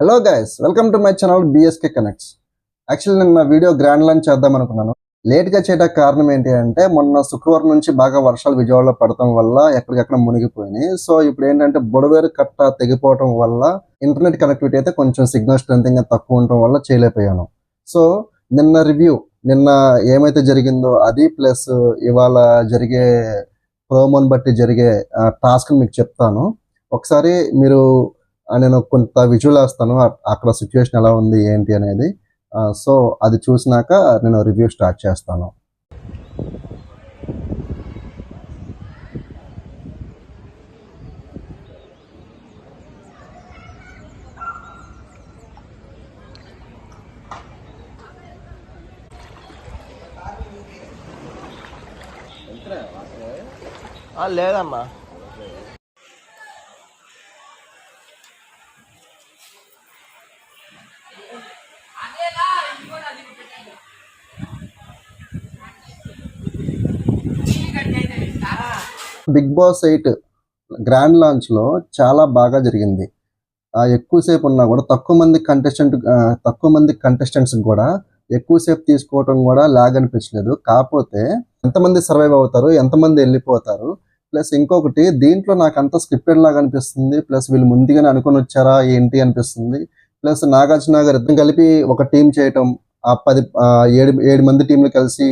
Hello guys, welcome to my channel BSK connects. Actually నేను నా video grand launch చేద్దాం అనుకున్నాను. లేట్గా చేయడానికి కారణం ఏంటి అంటే మొన్న శుక్రవారం నుంచి బాగా వర్షాలు విజయవాడలో పడటం వల్ల ఎక్కడికక్కడ మునిగిపోయినాయి. సో ఇప్పుడు ఏంటంటే బొడవేరు కట్ట తెగిపోవటం వల్ల ఇంటర్నెట్ కనెక్టివిటీ అయితే కొంచెం సిగ్నల్ స్ట్రెంత్ తక్కువ ఉండటం వల్ల చేయలేకపోయాను. సో నిన్న ఏమైతే జరిగిందో అది ప్లస్ ఇవాళ జరిగే ప్రోమోని బట్టి జరిగే టాస్క్ మీకు చెప్తాను. ఒకసారి మీరు నేను కొంత విజువల్ వేస్తాను అక్కడ సిచ్యువేషన్ ఎలా ఉంది ఏంటి అనేది. సో అది చూసినాక నేను రివ్యూ స్టార్ట్ చేస్తాను. లేదమ్మా, బిగ్ బాస్ 8 గ్రాండ్ లాంచ్లో చాలా బాగా జరిగింది. ఎక్కువసేపు ఉన్నా కూడా తక్కువ మంది కంటెస్టెంట్స్ కూడా ఎక్కువసేపు తీసుకోవటం కూడా లాగ్ అనిపించలేదు. కాకపోతే ఎంతమంది సర్వైవ్ అవుతారు, ఎంతమంది వెళ్ళిపోతారు, ప్లస్ ఇంకొకటి దీంట్లో నాకు అంత స్క్రిప్టెడ్ లాగా అనిపిస్తుంది. ప్లస్ వీళ్ళు ముందుగానే అనుకుని వచ్చారా ఏంటి అనిపిస్తుంది. ప్లస్ నాగార్జున గారు ఇద్దరు కలిపి ఒక టీం చేయటం, ఆ 7 మంది టీంలు కలిసి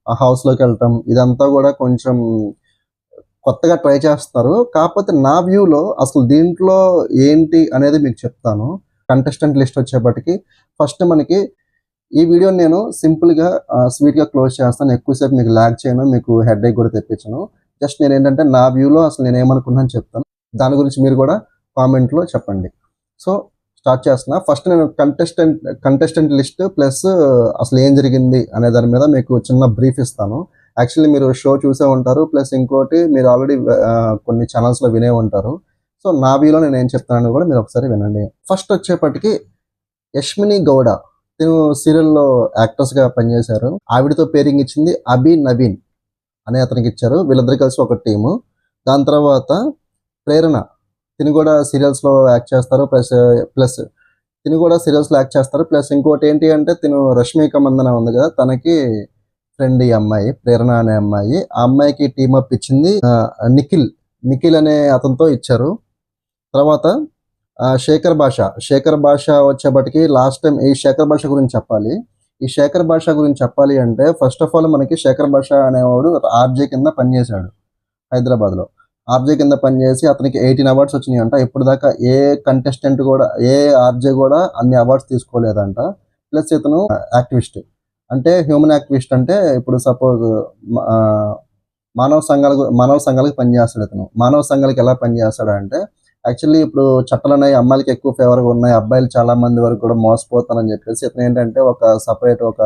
ఆ హౌస్లోకి వెళ్ళటం, ఇదంతా కూడా కొంచెం కొత్తగా ట్రై చేస్తారు. కాకపోతే నా వ్యూలో అసలు దీంట్లో ఏంటి అనేది మీకు చెప్తాను. కంటెస్టెంట్ లిస్ట్ వచ్చేప్పటికి ఫస్ట్ మనకి ఈ వీడియోని నేను సింపుల్గా స్వీట్గా క్లోజ్ చేస్తాను. ఎక్కువసేపు మీకు ల్యాగ్ చేయను, మీకు హెడ్ ఏక్ కూడా తెప్పించను. జస్ట్ నేను ఏంటంటే నా వ్యూలో అసలు నేను ఏమనుకున్నాను చెప్తాను. దాని గురించి మీరు కూడా కామెంట్లో చెప్పండి. సో స్టార్ట్ చేస్తున్నా. ఫస్ట్ నేను కంటెస్టెంట్ లిస్ట్ ప్లస్ అసలు ఏం జరిగింది అనే దాని మీద మీకు చిన్న బ్రీఫ్ ఇస్తాను. యాక్చువల్లీ మీరు షో చూసే ఉంటారు, ప్లస్ ఇంకోటి మీరు ఆల్రెడీ కొన్ని ఛానల్స్లో వినే ఉంటారు. సో నా వ్యూలో నేను ఏం చెప్తానని కూడా మీరు ఒకసారి వినండి. ఫస్ట్ వచ్చేప్పటికి యష్మిని గౌడ, తిను సీరియల్లో యాక్ట్రెస్గా పనిచేశారు. ఆవిడతో పేరింగ్ ఇచ్చింది అభి నవీన్ అనే అతనికి ఇచ్చారు. వీళ్ళిద్దరు కలిసి ఒక టీము. దాని తర్వాత ప్రేరణ, తిను కూడా సీరియల్స్లో యాక్ట్ చేస్తారు. ప్లస్ తిను కూడా సీరియల్స్లో యాక్ట్ చేస్తారు. ప్లస్ ఇంకోటి ఏంటి అంటే తిను రష్మిక మందన ఉంది కదా, తనకి ఫ్రెండ్ ఈ అమ్మాయి ప్రేరణ అనే అమ్మాయి. ఆ అమ్మాయికి టీమప్ ఇచ్చింది నిఖిల్ అనే అతనితో ఇచ్చారు. తర్వాత శేఖర్ భాష వచ్చేప్పటికి లాస్ట్ టైం ఈ శేఖర్ భాష గురించి చెప్పాలి అంటే ఫస్ట్ ఆఫ్ ఆల్ మనకి శేఖర్ భాష అనేవాడు ఆర్జే కింద పనిచేశాడు హైదరాబాద్లో. ఆర్జే కింద పనిచేసి అతనికి 18 అవార్డ్స్ వచ్చినాయి అంట. ఇప్పుడు దాకా ఏ కంటెస్టెంట్ కూడా ఏ ఆర్జే కూడా అన్ని అవార్డ్స్ తీసుకోలేదంట. ప్లస్ ఇతను యాక్టివిస్ట్, అంటే హ్యూమన్ యాక్టివిస్ట్, అంటే ఇప్పుడు సపోజ్ మానవ సంఘాలకు పనిచేస్తాడు ఇతను. మానవ సంఘాలకు ఎలా పనిచేస్తాడు అంటే యాక్చువల్లీ ఇప్పుడు చట్టాలు అనేవి అమ్మాయిలకి ఎక్కువ ఫేవర్గా ఉన్నాయి, అబ్బాయిలు చాలా మంది వరకు కూడా మోసపోతారని చెప్పేసి ఇతను ఏంటంటే ఒక సపరేట్ ఒక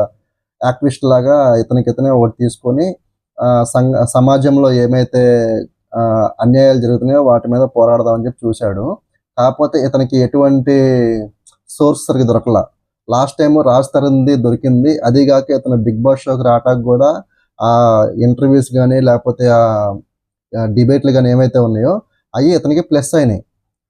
యాక్టివిస్ట్ లాగా ఇతనే ఒకటి తీసుకొని సమాజంలో ఏమైతే అన్యాయాలు జరుగుతున్నాయో వాటి మీద పోరాడదామని చెప్పి చూశాడు. కాకపోతే ఇతనికి ఎటువంటి సోర్స్ సరిగ్గా దొరకలా. లాస్ట్ టైం రాజ్ తరుణ్ది దొరికింది. అదిగాక ఇతను బిగ్ బాస్ షోకి రావటానికి కూడా ఆ ఇంటర్వ్యూస్ కానీ లేకపోతే ఆ డిబేట్లు కానీ ఏమైతే ఉన్నాయో అవి ఇతనికి ప్లస్ అయినాయి.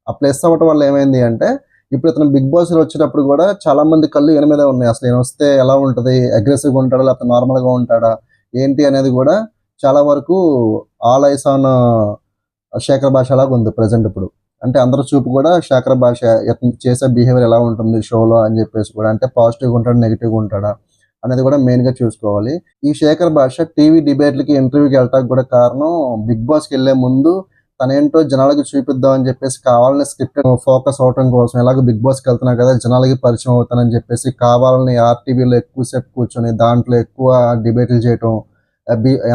ఆ ప్లస్ అవ్వటం వల్ల ఏమైంది అంటే ఇప్పుడు ఇతను బిగ్ బాస్లో వచ్చేటప్పుడు కూడా చాలా మంది కళ్ళు ఈయన మీదే ఉన్నాయి. అసలు ఈయన వస్తే ఎలా ఉంటుంది, అగ్రెసివ్గా ఉంటాడా లేకపోతే నార్మల్గా ఉంటాడా ఏంటి అనేది కూడా చాలా వరకు ఆల్ ఐస్ ఆన్ శేఖర్ భాష లాగా ఉంది ప్రజెంట్ ఇప్పుడు. అంటే అందరూ చూపు కూడా శేఖర్ భాష చేసే బిహేవియర్ ఎలా ఉంటుంది షోలో అని చెప్పేసి కూడా, అంటే పాజిటివ్గా ఉంటాడా నెగిటివ్గా ఉంటాడా అనేది కూడా మెయిన్గా చూసుకోవాలి. ఈ శేఖర్ భాష టీవీ డిబేట్లకి ఇంటర్వ్యూకి వెళ్ళటానికి కూడా కారణం బిగ్ బాస్కి వెళ్ళే ముందు తనేంటో జనాలకి చూపిద్దాం అని చెప్పేసి కావాలని స్క్రిప్ట్ ఫోకస్ అవటం కోసం, ఎలాగో బిగ్ బాస్కి వెళ్తున్నా కదా జనాలకి పరిచయం అవుతానని చెప్పేసి కావాలని ఆర్టీవీలో ఎక్కువసేపు కూర్చొని దాంట్లో ఎక్కువ డిబేట్లు చేయటం,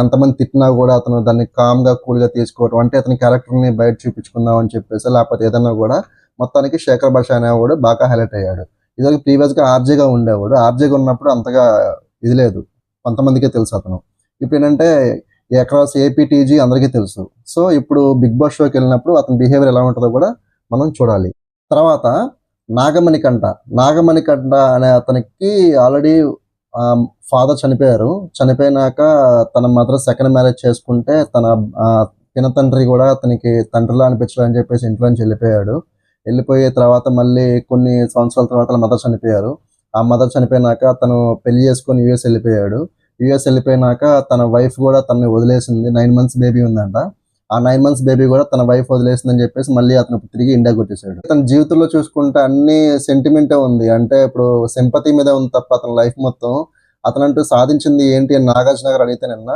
ఎంతమంది తిట్టినా కూడా అతను దాన్ని కామ్గా కూల్గా తీసుకోవటం, అంటే అతని క్యారెక్టర్ని బయట చూపించుకుందాం అని చెప్పేసి లేకపోతే ఏదైనా కూడా మొత్తానికి శేఖర్ భాష అనేవాడు బాగా హైలైట్ అయ్యాడు. ఇదివరకు ప్రీవియస్గా ఆర్జేగా ఉండేవాడు. ఆర్జేగా ఉన్నప్పుడు అంతగా ఇది లేదు, కొంతమందికే తెలుసు అతను. ఇప్పుడు ఏంటంటే అక్రాస్ ఏపీటీజీ అందరికీ తెలుసు. సో ఇప్పుడు బిగ్ బాస్ షోకి వెళ్ళినప్పుడు అతని బిహేవియర్ ఎలా ఉంటుందో కూడా మనం చూడాలి. తర్వాత నాగమణికంఠ అనే అతనికి ఆల్రెడీ ఫాదర్ చనిపోయారు. చనిపోయినాక తన మదర్ సెకండ్ మ్యారేజ్ చేసుకుంటే తన పినతండ్రి కూడా అతనికి తండ్రిలా అనిపించాలని చెప్పేసి ఇంట్లో నుంచి వెళ్ళిపోయాడు. వెళ్ళిపోయే తర్వాత మళ్ళీ కొన్ని సంవత్సరాల తర్వాత వాళ్ళ మదర్ చనిపోయారు. ఆ మదర్ చనిపోయినాక తను పెళ్లి చేసుకొని యూఎస్ వెళ్ళిపోయాడు. యూఎస్ వెళ్ళిపోయినాక తన వైఫ్ కూడా తనని వదిలేసింది. 9 మంత్స్ బేబీ ఉందంట. ఆ 9 మంత్స్ బేబీ కూడా తన వైఫ్ వదిలేసిందని చెప్పేసి మళ్ళీ అతను తిరిగి ఇండియాకి వచ్చేసాడు. తన జీవితంలో చూసుకుంటే అన్ని సెంటిమెంటే ఉంది. అంటే ఇప్పుడు సింపతి మీద ఉంది తప్ప అతని లైఫ్ మొత్తం అతనంటూ సాధించింది ఏంటి అని నాగార్జున గారు అడిగితే నిన్న,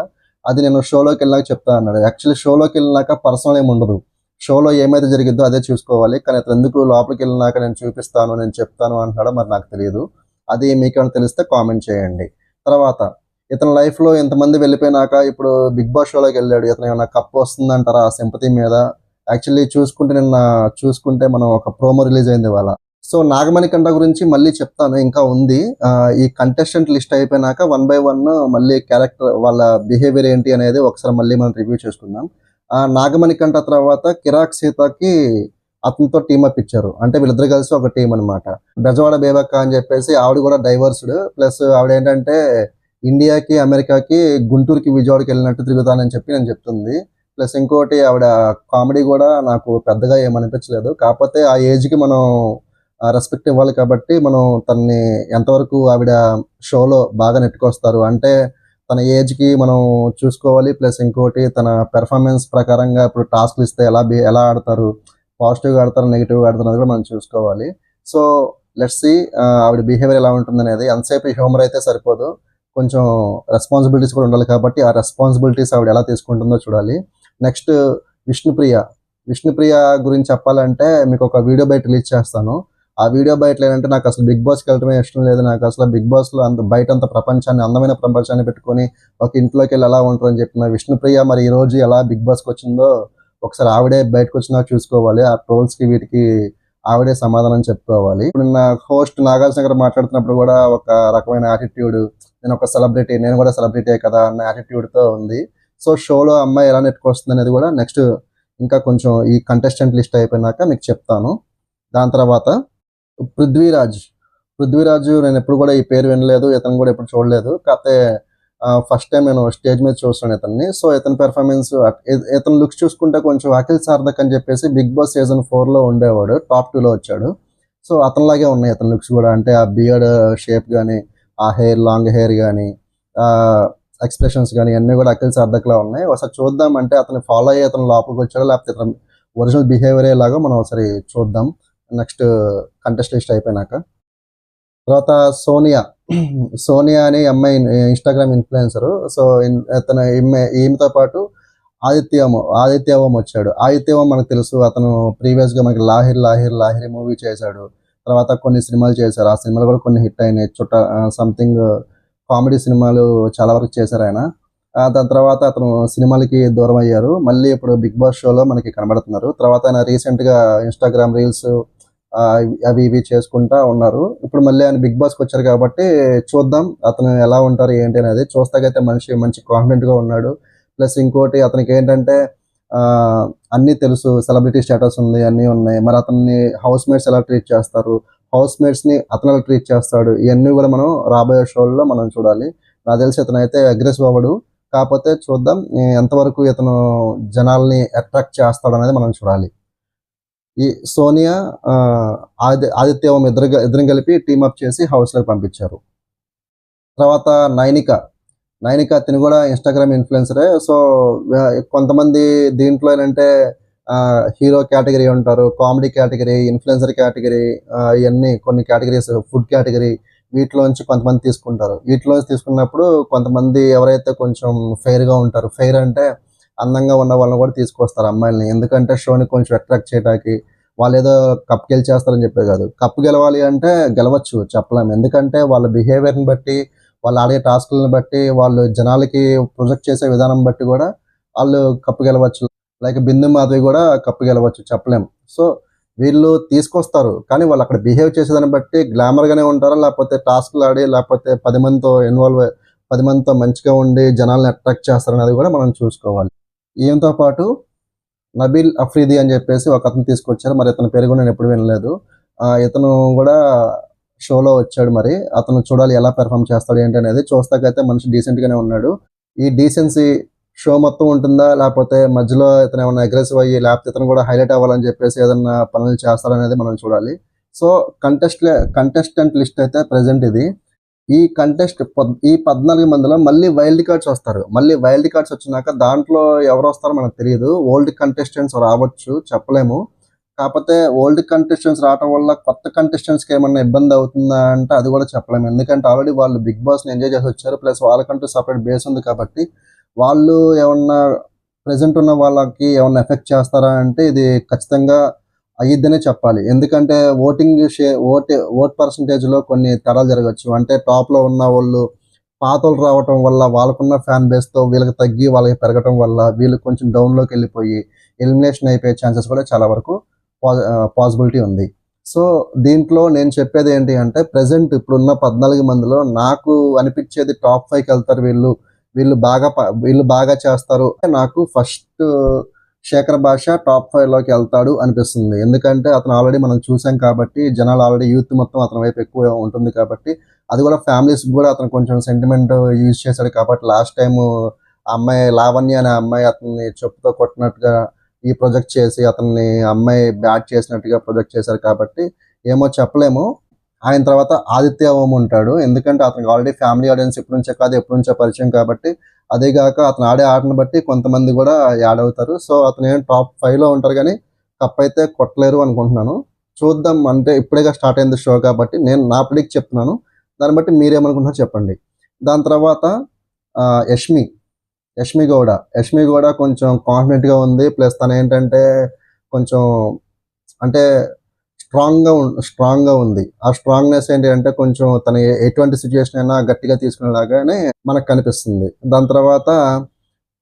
అది నేను షోలోకి వెళ్ళాక చెప్తా అన్నాడు. యాక్చువల్లీ షోలోకి వెళ్ళినాక పర్సనల్ ఏమి ఉండదు. షోలో ఏమైతే జరిగిద్దో అదే చూసుకోవాలి. కానీ అతను ఎందుకు లోపలికి వెళ్ళినాక నేను చూపిస్తాను, నేను చెప్తాను అంటున్నాడో మరి నాకు తెలియదు. అది మీకేమైనా తెలిస్తే కామెంట్ చేయండి. తర్వాత ఇతని లైఫ్లో ఎంతమంది వెళ్ళిపోయినాక ఇప్పుడు బిగ్ బాస్ షోలోకి వెళ్ళాడు. ఇతను ఏమైనా కప్ వస్తుందంటారా ఆ సింపతి మీద? యాక్చువల్లీ చూసుకుంటే మనం ఒక ప్రోమో రిలీజ్ అయింది ఇవాళ. సో నాగమణికంఠ గురించి మళ్ళీ చెప్తాను, ఇంకా ఉంది. ఈ కంటెస్టెంట్ లిస్ట్ అయిపోయినాక 1 by 1 మళ్ళీ క్యారెక్టర్ వాళ్ళ బిహేవియర్ ఏంటి అనేది ఒకసారి మళ్ళీ మనం రివ్యూ చేసుకుందాం. నాగమణికంఠ తర్వాత కిరాక్ సీతకి అతనితో టీమప్ ఇచ్చారు. అంటే వీళ్ళిద్దరు కలిసి ఒక టీం అనమాట. బెజవాడ బేబక్క అని చెప్పేసి ఆవిడ కూడా డైవర్స్డ్. ప్లస్ ఆవిడ ఏంటంటే ఇండియాకి అమెరికాకి గుంటూరుకి విజయవాడకి వెళ్ళినట్టు తిరుగుతానని చెప్పి నేను చెప్తుంది. ప్లస్ ఇంకోటి ఆవిడ కామెడీ కూడా నాకు పెద్దగా ఏమనిపించలేదు. కాకపోతే ఆ ఏజ్కి మనం రెస్పెక్ట్ ఇవ్వాలి కాబట్టి మనం తనని ఎంతవరకు ఆవిడ షోలో బాగా నెట్టుకొస్తారు అంటే తన ఏజ్కి మనం చూసుకోవాలి. ప్లస్ ఇంకోటి తన పెర్ఫార్మెన్స్ ప్రకారంగా ఇప్పుడు టాస్క్లు ఇస్తే ఎలా ఆడతారు, పాజిటివ్గా ఆడతారు, నెగిటివ్గా ఆడతారు అనేది కూడా మనం చూసుకోవాలి. సో లెట్స్ సీ ఆవిడ బిహేవియర్ ఎలా ఉంటుంది అనేది. ఎంతసేపు హ్యూమర్ అయితే సరిపోదు, కొంచెం రెస్పాన్సిబిలిటీస్ కూడా ఉండాలి కాబట్టి ఆ రెస్పాన్సిబిలిటీస్ ఆవిడ ఎలా తీసుకుంటుందో చూడాలి. నెక్స్ట్ విష్ణుప్రియ గురించి చెప్పాలంటే మీకు ఒక వీడియో బయట రిలీజ్ చేస్తాను. ఆ వీడియో బయట ఏంటంటే నాకు అసలు బిగ్ బాస్కి వెళ్ళటమే ఇష్టం లేదు. నాకు అసలు బిగ్ బాస్లో బయట అంత ప్రపంచాన్ని, అందమైన ప్రపంచాన్ని పెట్టుకొని ఒక ఇంట్లోకి వెళ్ళి ఎలా ఉంటారని చెప్పిన విష్ణుప్రియ మరి ఈ రోజు ఎలా బిగ్ బాస్కి వచ్చిందో ఒకసారి ఆవిడే బయటకు వచ్చినా చూసుకోవాలి. ఆ ట్రోల్స్కి వీటికి ఆవిడే సమాధానం చెప్పుకోవాలి. ఇప్పుడు నా హోస్ట్ నాగార్జున గారు మాట్లాడుతున్నప్పుడు కూడా ఒక రకమైన యాటిట్యూడ్, నేను ఒక సెలబ్రిటీ, నేను కూడా సెలబ్రిటీ కదా అన్న యాటిట్యూడ్తో ఉంది. సో షోలో అమ్మాయి ఎలా నెట్టుకొస్తుంది అనేది కూడా నెక్స్ట్ ఇంకా కొంచెం ఈ కంటెస్టెంట్ లిస్ట్ అయిపోయినాక మీకు చెప్తాను. దాని తర్వాత పృథ్వీరాజ్ నేను ఎప్పుడు కూడా ఈ పేరు వినలేదు, ఇతను కూడా ఎప్పుడు చూడలేదు. కాకపోతే ఫస్ట్ టైం నేను స్టేజ్ మీద చూస్తున్నాను ఇతన్ని. సో ఇతని పెర్ఫార్మెన్స్, ఇతని లుక్స్ చూసుకుంటే కొంచెం అఖిల్ సార్థక్ అని చెప్పేసి బిగ్ బాస్ సీజన్ 4లో ఉండేవాడు, టాప్ 2లో వచ్చాడు. సో అతనిలాగే ఉన్నాయి ఇతని లుక్స్ కూడా. అంటే ఆ బియర్డ్ షేప్ కానీ, ఆ హెయిర్, లాంగ్ హెయిర్ కానీ, ఎక్స్ప్రెషన్స్ కానీ అన్నీ కూడా అఖిల్ సార్థక్లా ఉన్నాయి. ఒకసారి చూద్దాం, అంటే అతను ఫాలో అయ్యి అతను లోపలికి వచ్చాడో లేకపోతే ఇతను ఒరిజినల్ బిహేవియర్ లాగా మనం ఒకసారి చూద్దాం నెక్స్ట్ కంటెస్ట్ లిస్ట్ అయిపోయినాక. తర్వాత సోనియా అనే అమ్మాయి ఇన్స్టాగ్రామ్ ఇన్ఫ్లుయెన్సరు. సో ఈమెతో పాటు ఆదిత్య ఓం వచ్చాడు. ఆదిత్య ఓం మనకు తెలుసు, అతను ప్రీవియస్గా మనకి లాహిరి మూవీ చేశాడు. తర్వాత కొన్ని సినిమాలు చేశారు. ఆ సినిమాలు కూడా కొన్ని హిట్ అయినాయి. సంథింగ్ కామెడీ సినిమాలు చాలా వరకు చేశారు ఆయన. దాని తర్వాత అతను సినిమాలకి దూరం అయ్యారు. మళ్ళీ ఇప్పుడు బిగ్ బాస్ షోలో మనకి కనబడుతున్నారు. తర్వాత ఆయన రీసెంట్గా ఇన్స్టాగ్రామ్ రీల్స్ అవి ఇవి చేసుకుంటా ఉన్నారు. ఇప్పుడు మళ్ళీ ఆయన బిగ్ బాస్కి వచ్చారు కాబట్టి చూద్దాం అతను ఎలా ఉంటారు ఏంటి అనేది. చూస్తాకైతే మనిషి మంచి కాన్ఫిడెంట్గా ఉన్నాడు. ప్లస్ ఇంకోటి అతనికి ఏంటంటే అన్నీ తెలుసు, సెలబ్రిటీ స్టేటస్ ఉంది, అన్నీ ఉన్నాయి. మరి అతన్ని హౌస్ మేట్స్ ఎలా ట్రీట్ చేస్తారు, హౌస్ మేట్స్ని అతను ఎలా ట్రీట్ చేస్తాడు, ఇవన్నీ కూడా మనం రాబోయే షోల్లో మనం చూడాలి. నాకు తెలిసి ఇతను అయితే అగ్రెసివ్ అవ్వడు. కాకపోతే చూద్దాం ఎంతవరకు ఇతను జనాల్ని అట్రాక్ట్ చేస్తాడు అనేది మనం చూడాలి. ఈ సోనియా ఆదిత్య ఇద్దరు కలిపి టీమప్ చేసి హౌస్లోకి పంపించారు. తర్వాత నైనిక తిని కూడా ఇన్స్టాగ్రామ్ ఇన్ఫ్లుయెన్సరే. సో కొంతమంది దీంట్లో ఏంటంటే హీరో కేటగిరీ ఉంటారు, కామెడీ కేటగిరీ, ఇన్ఫ్లుయెన్సర్ కేటగిరీ, ఇవన్నీ కొన్ని కేటగిరీస్, ఫుడ్ కేటగిరీ, వీటిలోంచి కొంతమంది తీసుకుంటారు. వీటిలోంచి తీసుకున్నప్పుడు కొంతమంది ఎవరైతే కొంచెం ఫెయిర్గా ఉంటారు, ఫెయిర్ అంటే అందంగా ఉన్న వాళ్ళని కూడా తీసుకొస్తారు అమ్మాయిల్ని. ఎందుకంటే షోని కొంచెం అట్రాక్ట్ చేయడానికి. వాళ్ళు ఏదో కప్ గెలిచేస్తారని చెప్పే కాదు, కప్పు గెలవాలి అంటే గెలవచ్చు చెప్పలేము. ఎందుకంటే వాళ్ళ బిహేవియర్ని బట్టి, వాళ్ళు ఆడే టాస్క్లను బట్టి, వాళ్ళు జనాలకి ప్రొజెక్ట్ చేసే విధానం బట్టి కూడా వాళ్ళు కప్పు గెలవచ్చు. లైక్ బిందు మాధవి కూడా కప్పు గెలవచ్చు చెప్పలేం. సో వీళ్ళు తీసుకొస్తారు, కానీ వాళ్ళు అక్కడ బిహేవ్ చేసేదాన్ని బట్టి గ్లామర్గానే ఉంటారా, లేకపోతే టాస్క్లు ఆడి, లేకపోతే 10 మందితో మంచిగా ఉండి జనాల్ని అట్రాక్ట్ చేస్తారనేది కూడా మనం చూసుకోవాలి. ఈయంతో పాటు నబీల్ అఫ్రీది అని చెప్పేసి ఒక అతను తీసుకొచ్చారు. మరి ఇతని పేరు కూడా నేను ఎప్పుడు వినలేదు. ఇతను కూడా షోలో వచ్చాడు. మరి అతను చూడాలి ఎలా పెర్ఫామ్ చేస్తాడు ఏంటి అనేది. చూస్తాకైతే మనిషి డీసెంట్గానే ఉన్నాడు. ఈ డీసెన్సీ షో మొత్తం ఉంటుందా, లేకపోతే మధ్యలో ఇతను ఏమన్నా అగ్రెసివ్ అయ్యి లేకపోతే ఇతను కూడా హైలైట్ అవ్వాలని చెప్పేసి ఏదన్నా పనులు చేస్తారనేది మనం చూడాలి. సో కంటెస్టెంట్ లిస్ట్ అయితే ప్రెజెంట్ ఇది. ఈ 14 మందిలో మళ్ళీ వైల్డ్ కార్డ్స్ వస్తారు. మళ్ళీ వైల్డ్ కార్డ్స్ వచ్చినాక దాంట్లో ఎవరొస్తారో మనకు తెలీదు. ఓల్డ్ కంటెస్టెంట్స్ రావచ్చు, చెప్పలేము. కాకపోతే ఓల్డ్ కంటెస్టెంట్స్ రావటం వల్ల కొత్త కంటెస్టెంట్స్‌కి ఏమన్నా ఇబ్బంది అవుతుందా అంటే అది కూడా చెప్పలేము. ఎందుకంటే ఆల్రెడీ వాళ్ళు బిగ్ బాస్‌ని ఎంజాయ్ చేసి వచ్చారు. ప్లస్ వాళ్ళకంటూ సెపరేట్ బేస్ ఉంది కాబట్టి వాళ్ళు ఏమన్నా ప్రెజెంట్ ఉన్న వాళ్ళకి ఏమన్నా ఎఫెక్ట్ చేస్తారా అంటే ఇది ఖచ్చితంగా అయ్యిద్దనే చెప్పాలి. ఎందుకంటే ఓట్ పర్సెంటేజ్‌లో కొన్ని తేడాలు జరగొచ్చు. అంటే టాప్‌లో ఉన్నవోళ్ళు పాతోళ్ళు రావటం వల్ల వాళ్ళకున్న ఫ్యాన్ బేస్‌తో వీళ్ళకి తగ్గి వాళ్ళకి పెరగటం వల్ల వీళ్ళు కొంచెం డౌన్‌లోకెళ్ళిపోయి ఎలిమినేషన్ అయిపోయే ఛాన్సెస్ కూడా చాలా వరకు పాసిబిలిటీ ఉంది. సో, దీంట్లో నేను చెప్పేది ఏంటి అంటే ప్రెజెంట్ ఇప్పుడున్న 14 మందిలో నాకు అనిపిచ్చేది టాప్ 5కెళ్తారు వీళ్ళు. వీళ్ళు బాగా చేస్తారు. నాకు ఫస్ట్ శేఖర్ భాష టాప్ 5లోకి వెళ్తాడు అనిపిస్తుంది. ఎందుకంటే అతను ఆల్రెడీ మనం చూసాం కాబట్టి జనాలు ఆల్రెడీ యూత్ మొత్తం అతని వైపు ఎక్కువ ఉంటుంది కాబట్టి అది కూడా ఫ్యామిలీస్‌కి కూడా అతను కొంచెం సెంటిమెంట్ యూజ్ చేశాడు కాబట్టి లాస్ట్ టైము ఆ అమ్మాయి లావణ్య అనే అమ్మాయి అతన్ని చెప్పుతో కొట్టినట్టుగా ప్రొజెక్ట్ చేసి అతన్ని అమ్మాయి బ్యాట్ చేసినట్టుగా ప్రొజెక్ట్ చేశారు కాబట్టి ఏమో చెప్పలేము. ఆయన తర్వాత ఆదిత్య ఓం ఉంటాడు. ఎందుకంటే అతనికి ఆల్రెడీ ఫ్యామిలీ ఆడియన్స్ ఇప్పటి నుంచే కాదు ఎప్పటి నుంచో పరిచయం కాబట్టి అదే గాక అతను ఆడే ఆటను బట్టి కొంతమంది కూడా యాడ్ అవుతారు. సో, అతనేం టాప్ 5లో ఉంటారు గానీ కప్ అయితే కొట్టలేరు అనుకుంటున్నాను. చూద్దాం, అంటే ఇప్పుడేగా స్టార్ట్ అయింది షో కాబట్టి నేను నా ప్రిడిక్ట్ చెప్తున్నాను. దాన్ని బట్టి మీరేమనుకుంటున్నారో చెప్పండి. దాని తర్వాత యష్మి. యష్మి గౌడ కొంచెం కాన్ఫిడెంట్‌గా ఉంది. ప్లస్ తనేంటంటే కొంచెం అంటే స్ట్రాంగ్‌గా ఉంది. ఆ స్ట్రాంగ్‌నెస్ ఏంటి అంటే కొంచెం తను ఎటువంటి సిట్యుయేషన్ అయినా గట్టిగా తీసుకునేలాగానే మనకు కనిపిస్తుంది. దాని తర్వాత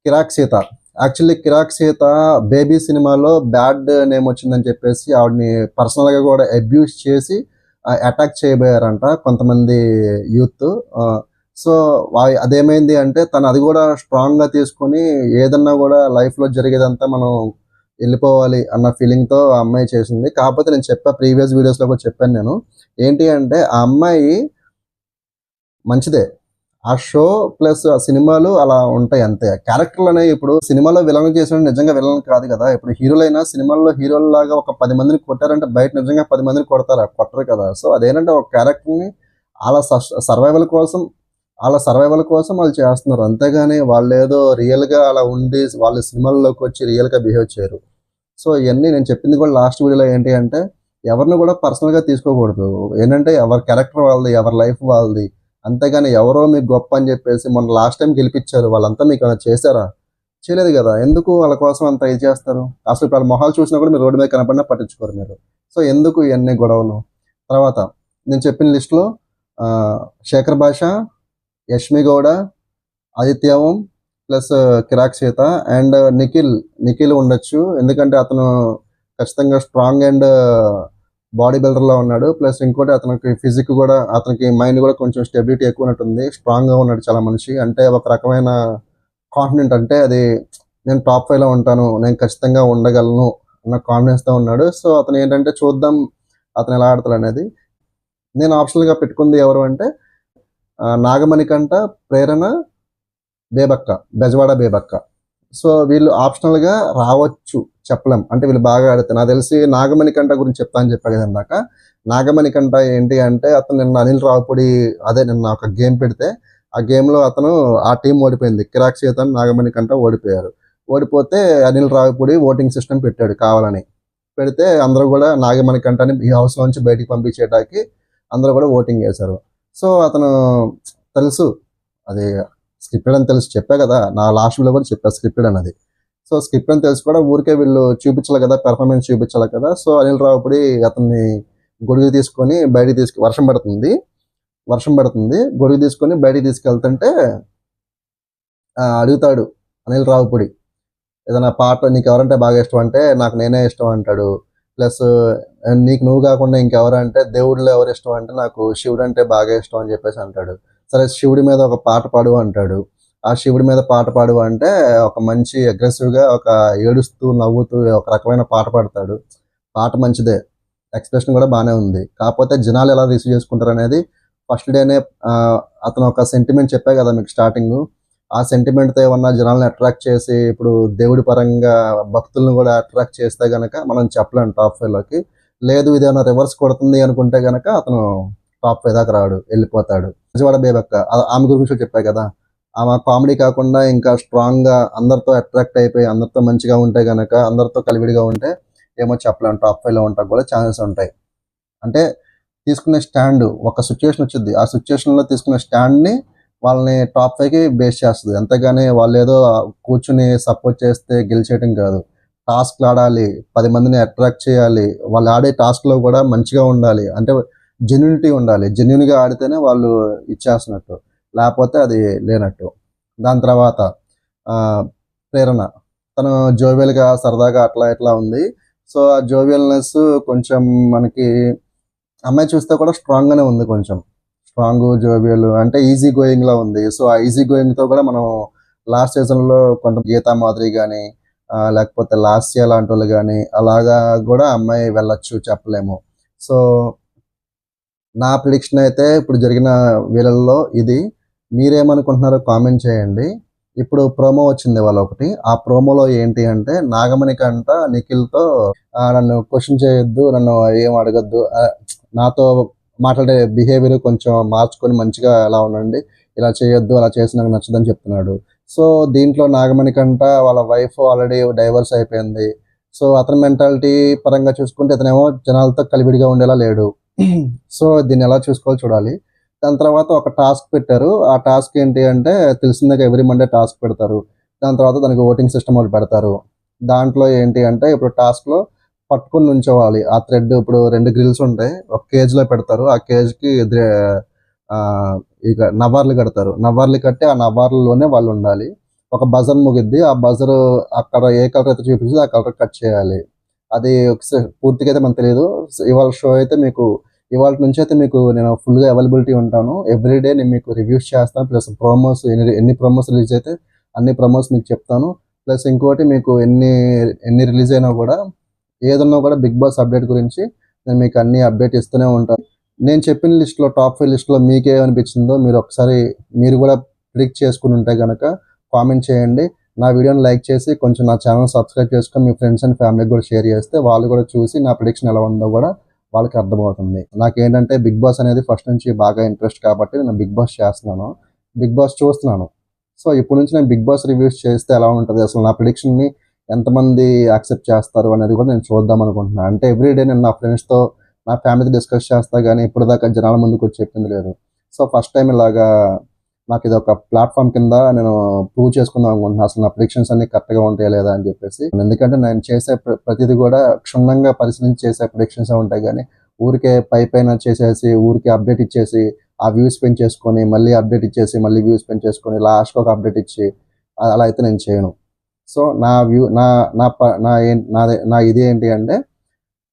కిరాక్ సీత. యాక్చువల్లీ కిరాక్ సీత బేబీ సినిమాలో బ్యాడ్ నేమ్ వచ్చిందని చెప్పేసి ఆవిడని పర్సనల్‌గా కూడా అబ్యూజ్ చేసి అటాక్ చేయబోయారంట కొంతమంది యూత్. సో, అదేమైంది అంటే తను అది కూడా స్ట్రాంగ్‌గా తీసుకొని ఏదన్నా కూడా లైఫ్‌లో జరిగేదంతా మనం వెళ్ళిపోవాలి అన్న ఫీలింగ్‌తో ఆ అమ్మాయి చేసింది. కాకపోతే నేను ప్రీవియస్ వీడియోస్‌లో కూడా చెప్పాను నేను. ఏంటి అంటే ఆ అమ్మాయి మంచిదే. ఆ షో ప్లస్ ఆ సినిమాలు అలా ఉంటాయి అంతే. క్యారెక్టర్‌లనేవి ఇప్పుడు సినిమాలో విలన్ చేసినోడు నిజంగా విలన్ కాదు కదా! ఇప్పుడు హీరోలైనా సినిమాల్లో హీరోల్లాగా ఒక 10 మందిని కొట్టారంటే బయట నిజంగా 10 మందిని కొడతారా? కొట్టరు కదా! సో, అదేంటంటే ఒక క్యారెక్టర్‌ని ఆళ్ళ సర్వైవల్ కోసం వాళ్ళు చేస్తున్నారు. అంతేగాని వాళ్ళేదో రియల్‌గా అలా ఉండి వాళ్ళు సినిమాల్లోకొచ్చి రియల్‌గా బిహేవ్ చేయరు. సో, ఇయన్నీ నేను చెప్పింది కూడా లాస్ట్ వీడియోలో ఏంటి అంటే ఎవరిని కూడా పర్సనల్‌గా తీసుకోకూడదు. ఏంటంటే ఎవరి క్యారెక్టర్ వాళ్ళది, ఎవరి లైఫ్ వాళ్ళది. అంతేగాని ఎవరో మీకు గొప్ప అని చెప్పేసి మొన్న లాస్ట్ టైం గెలిపిచ్చారు. వాళ్ళంతా మీకేమైనా చేశారా? చేయలేదు గదా! ఎందుకు వాళ్ళ కోసం అంత ఇది చేస్తారు? అసలు ఇప్పుడు ఆళ్ళ మొహాలు చూసినా కూడా మీరు రోడ్డు మీద కనపడినా పట్టించుకోరు మీరు. సో, ఎందుకు ఇయన్నీ గొడవలు? తర్వాత నేను చెప్పిన లిస్ట్‌లో శేఖర్ భాష, యష్మి గౌడ, ఆదిత్య ఓం plus Kirik Sita and Nikhil ఉండొచ్చు. ఎందుకంటే అతను ఖచ్చితంగా స్ట్రాంగ్ అండ్ బాడీ బిల్డర్‌లా ఉన్నాడు. ప్లస్ ఇంకోటి అతనికి ఫిజిక్ కూడా అతనికి మైండ్ కూడా కొంచెం స్టెబిలిటీ ఎక్కువ ఉన్నట్టుంది. స్ట్రాంగ్‌గా ఉన్నాడు చాలా మనిషి. అంటే ఒక రకమైన కాన్ఫిడెంట్ అంటే అది నేను టాప్ 5లో ఉంటాను. నేను ఖచ్చితంగా ఉండగలను అన్న కాన్ఫిడెన్స్‌తో ఉన్నాడు. సో, అతను ఏంటంటే చూద్దాం అతను ఎలా ఆడతాడనేది. నేను ఆప్షనల్‌గా పెట్టుకుంది ఎవరు అంటే నాగమణికంట, ప్రేరణ, బెజవాడ బేబక్క. సో, వీళ్ళు ఆప్షనల్‌గా రావచ్చు. చెప్పలేం. అంటే వీళ్ళు బాగా ఆడితే నాకు తెలిసి నాగమణికంట గురించి చెప్తా అని చెప్పా కదా ఇందాక. నాగమణికంట ఏంటి అంటే అతను నిన్న అనిల్ రావిపూడి నిన్న ఒక గేమ్ పెడితే ఆ గేమ్‌లో అతను ఆ టీమ్ ఓడిపోయింది. కిరాక్ సీతన్, నాగమణికంట ఓడిపోయారు. ఓడిపోతే అనిల్ రావిపూడి ఓటింగ్ సిస్టమ్ పెట్టాడు కావాలని. పెడితే అందరూ కూడా నాగమణికంటని ఈ హౌస్‌లోంచి బయటికి పంపించేయడానికి అందరూ కూడా ఓటింగ్ ఏశారు. సో, అతను తెలుసు అది స్క్రిప్టెడ్ అని తెలుసు చెప్పా కదా! నా లాస్ట్ వీడియోలో కూడా చెప్పా స్క్రిప్టెడ్ అన్నది. సో, స్క్రిప్ట్ అని తెలిసి కూడా ఊరికే వీళ్ళు చూపించాలి కదా! పెర్ఫార్మెన్స్ చూపించాలి కదా! సో, అనిల్ రావిపూడి అతన్ని గొడుగు తీసుకొని వర్షం పడుతుంది. గొడుగు తీసుకొని బయటికి తీసుకెళ్తుంటే అడుగుతాడు అనిల్ రావిపూడి. ఏదైనా పాట నీకెవరంటే బాగా ఇష్టం అంటే నాకు నేనే ఇష్టం అంటాడు. ప్లస్ నీకు నువ్వు కాకుండా ఇంకెవరంటే దేవుడిలో ఎవరు ఇష్టం అంటే నాకు శివుడు అంటే బాగా ఇష్టం అని చెప్పేసి అంటాడు. సరే శివుడి మీద ఒక పాట పాడు అంటాడు. ఆ శివుడి మీద పాట పాడు అంటే ఒక మంచి అగ్రెసివ్‌గా ఒక ఏడుస్తూ, నవ్వుతూ ఒక రకమైన పాట పాడతాడు. పాట మంచిదే. ఎక్స్‌ప్రెషన్ కూడా బానే ఉంది. కాకపోతే జనాలు ఎలా రిసీవ్ చేసుకుంటారనేది ఫస్ట్ డేనే అతను ఒక సెంటిమెంట్ చెప్పా కదా మీకు స్టార్టింగు. ఆ సెంటిమెంట్తో ఏమన్నా జనాల్ని అట్రాక్ట్ చేసి ఇప్పుడు దేవుడి పరంగా భక్తులను కూడా అట్రాక్ట్ చేస్తే గనక మనం చెప్పలేం టాప్ 5లోకి. లేదు ఇదేమన్నా రివర్స్ కొడుతుంది అనుకుంటే గనక అతను టాప్ 5 దాకా రాడు, వెళ్ళిపోతాడు. విజయవాడ బేబక్క ఆమె గురించి కూడా చెప్పా కదా. ఆమె కామెడీ కాకుండా ఇంకా స్ట్రాంగ్గా అందరితో అట్రాక్ట్ అయిపోయి అందరితో మంచిగా ఉంటే గనక, అందరితో కలివిడిగా ఉంటే ఏమో చెప్పలేం టాప్ 5లో ఉంటానికి కూడా ఛాన్సెస్ ఉంటాయి. అంటే తీసుకునే స్టాండ్ ఒక సిచ్యువేషన్ వచ్చింది, ఆ సిచ్యువేషన్లో తీసుకునే స్టాండ్ని వాళ్ళని టాప్ 5కి బేస్ చేస్తుంది. అంతేగాని వాళ్ళు ఏదో కూర్చుని సపోర్ట్ చేస్తే గెలిచేయటం కాదు. టాస్క్లు ఆడాలి, 10 మందిని అట్రాక్ట్ చేయాలి, వాళ్ళు ఆడే టాస్క్లో కూడా మంచిగా ఉండాలి, అంటే జెన్యూనిటీ ఉండాలి. జెన్యూన్గా ఆడితేనే వాళ్ళు ఇచ్చేస్తున్నట్టు, లేకపోతే అది లేనట్టు. దాని తర్వాత ప్రేరణ, తను జోవియల్గా సరదాగా అట్లా ఇట్లా ఉంది. సో ఆ జోవియల్నెస్ కొంచెం మనకి అమ్మాయి చూస్తే కూడా స్ట్రాంగ్గానే ఉంది, కొంచెం స్ట్రాంగ్ జోవియల్ అంటే ఈజీ గోయింగ్లా ఉంది. సో ఆ ఈజీ గోయింగ్తో కూడా మనం లాస్ట్ సీజన్లో కొంత గీతా మాధురి కానీ లేకపోతే లాస్య లాంటి వాళ్ళు కానీ అలాగా కూడా అమ్మాయి వెళ్ళొచ్చు, చెప్పలేము. సో నా ప్రిడిక్షన్ అయితే ఇప్పుడు జరిగిన వీళ్ళల్లో ఇది. మీరేమనుకుంటున్నారో కామెంట్ చేయండి. ఇప్పుడు ప్రోమో వచ్చింది వాళ్ళ ఒకటి. ఆ ప్రోమోలో ఏంటి అంటే నాగమణి కంట నిఖిల్తో నన్ను క్వశ్చన్ చేయొద్దు, నన్ను ఏం అడగద్దు, నాతో మాట్లాడే బిహేవియర్ కొంచెం మార్చుకొని మంచిగా ఎలా ఉండండి, ఇలా చేయొద్దు, అలా చేసి నాకు నచ్చదని చెప్తున్నాడు. సో దీంట్లో నాగమణి కంట వాళ్ళ వైఫ్ ఆల్రెడీ డైవర్స్ అయిపోయింది. సో అతని మెంటాలిటీ పరంగా చూసుకుంటే ఇతనేమో జనాలతో కలివిడిగా ఉండేలా లేడు. సో దీన్ని ఎలా చూసుకోవాలో చూడాలి. దాని తర్వాత ఒక టాస్క్ పెట్టారు. ఆ టాస్క్ ఏంటి అంటే తెలిసిందే, ఎవ్రీ మండే టాస్క్ పెడతారు. దాని తర్వాత దానికి ఓటింగ్ సిస్టమ్ ఒకటి పెడతారు. దాంట్లో ఏంటి అంటే ఇప్పుడు టాస్క్లో పట్టుకుని నుంచోవాలి. ఆ థ్రెడ్ ఇప్పుడు 2 గ్రిల్స్ ఉంటాయి, ఒక కేజ్లో పెడతారు. ఆ కేజ్కి ఇక నవార్లు కడతారు. నవార్లు కట్టి ఆ నవార్లలోనే వాళ్ళు ఉండాలి. ఒక బజర్ ముగిద్ది, ఆ బజర్ అక్కడ ఏ కలర్ అయితే చూపించిందో ఆ కలర్ కట్ చేయాలి. అది పూర్తిగా అయితే మనకు తెలియదు. ఇవాళ షో అయితే మీకు ఇవాళ నుంచి అయితే మీకు నేను ఫుల్గా అవైలబిలిటీ ఉంటాను. ఎవ్రీడే నేను మీకు రివ్యూస్ చేస్తాను. ప్లస్ ప్రోమోస్ ఎన్ని ప్రోమోస్ రిలీజ్ అయితే అన్ని ప్రోమోస్ మీకు చెప్తాను. ప్లస్ ఇంకోటి మీకు ఎన్ని రిలీజ్ అయినా కూడా ఏదన్నా కూడా బిగ్ బాస్ అప్డేట్ గురించి నేను మీకు అన్ని అప్డేట్ ఇస్తూనే ఉంటాను. నేను చెప్పిన లిస్ట్లో టాప్ 5 లిస్ట్లో మీకేమనిపించిందో మీరు కూడా ప్రిడిక్ట్ చేసుకుని ఉంటే కనుక కామెంట్ చేయండి. నా వీడియోని లైక్ చేసి కొంచెం నా ఛానల్ సబ్స్క్రైబ్ చేసుకొని మీ ఫ్రెండ్స్ అండ్ ఫ్యామిలీకి కూడా షేర్ చేస్తే వాళ్ళు కూడా చూసి నా ప్రిడిక్షన్ ఎలా ఉందో కూడా వాళ్ళకి అర్థమవుతుంది. నాకేంటంటే బిగ్ బాస్ అనేది ఫస్ట్ నుంచి బాగా ఇంట్రెస్ట్ కాబట్టి నేను బిగ్ బాస్ చేస్తున్నాను, బిగ్ బాస్ చూస్తున్నాను. సో ఇప్పుడు నుంచి నేను బిగ్ బాస్ రివ్యూస్ చేస్తే ఎలా ఉంటుంది, అసలు నా ప్రిడిక్షన్ని ఎంతమంది యాక్సెప్ట్ చేస్తారు అనేది కూడా నేను చూద్దాం అనుకుంటున్నాను. అంటే ఎవ్రీడే నేను నా ఫ్రెండ్స్తో నా ఫ్యామిలీతో డిస్కస్ చేస్తా, కానీ ఇప్పటిదాకా జనాల ముందుకు వచ్చి చెప్పింది లేదు. సో ఫస్ట్ టైం ఇలాగా నాకు ఇది ఒక ప్లాట్ఫామ్ కింద నేను ప్రూవ్ చేసుకుందాం అనుకుంటున్నాను, అసలు నా ప్రిడిక్షన్స్ అన్ని కరెక్ట్గా ఉంటాయా లేదా అని చెప్పేసి. ఎందుకంటే నేను చేసే ప్రతిదీ కూడా క్షుణ్ణంగా పరిశీలించి చేసే ప్రిడిక్షన్స్ ఉంటాయి, కానీ ఊరికే పైన చేసేసి ఊరికే అప్డేట్ ఇచ్చేసి ఆ వ్యూస్ పెంచేసుకొని మళ్ళీ అప్డేట్ ఇచ్చేసి మళ్ళీ వ్యూస్ పెంచేసుకొని లాస్ట్కి ఒక అప్డేట్ ఇచ్చి అలా అయితే నేను చేయను. సో నా వ్యూ నా నా నా నా ఇది ఏంటి అంటే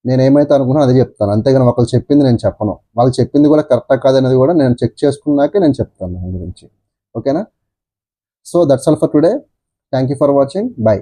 నేను ఏమైతే అనుకున్నానో అదే చెప్తాను, అంతేగాని ఒకళ్ళు చెప్పింది నేను చెప్పను. వాళ్ళు చెప్పింది కూడా కరెక్టా కాదనేది కూడా నేను చెక్ చేసుకున్నాకే నేను చెప్తాను దాని గురించి. ఓకేనా? So that's all for today. Thank you for watching. By.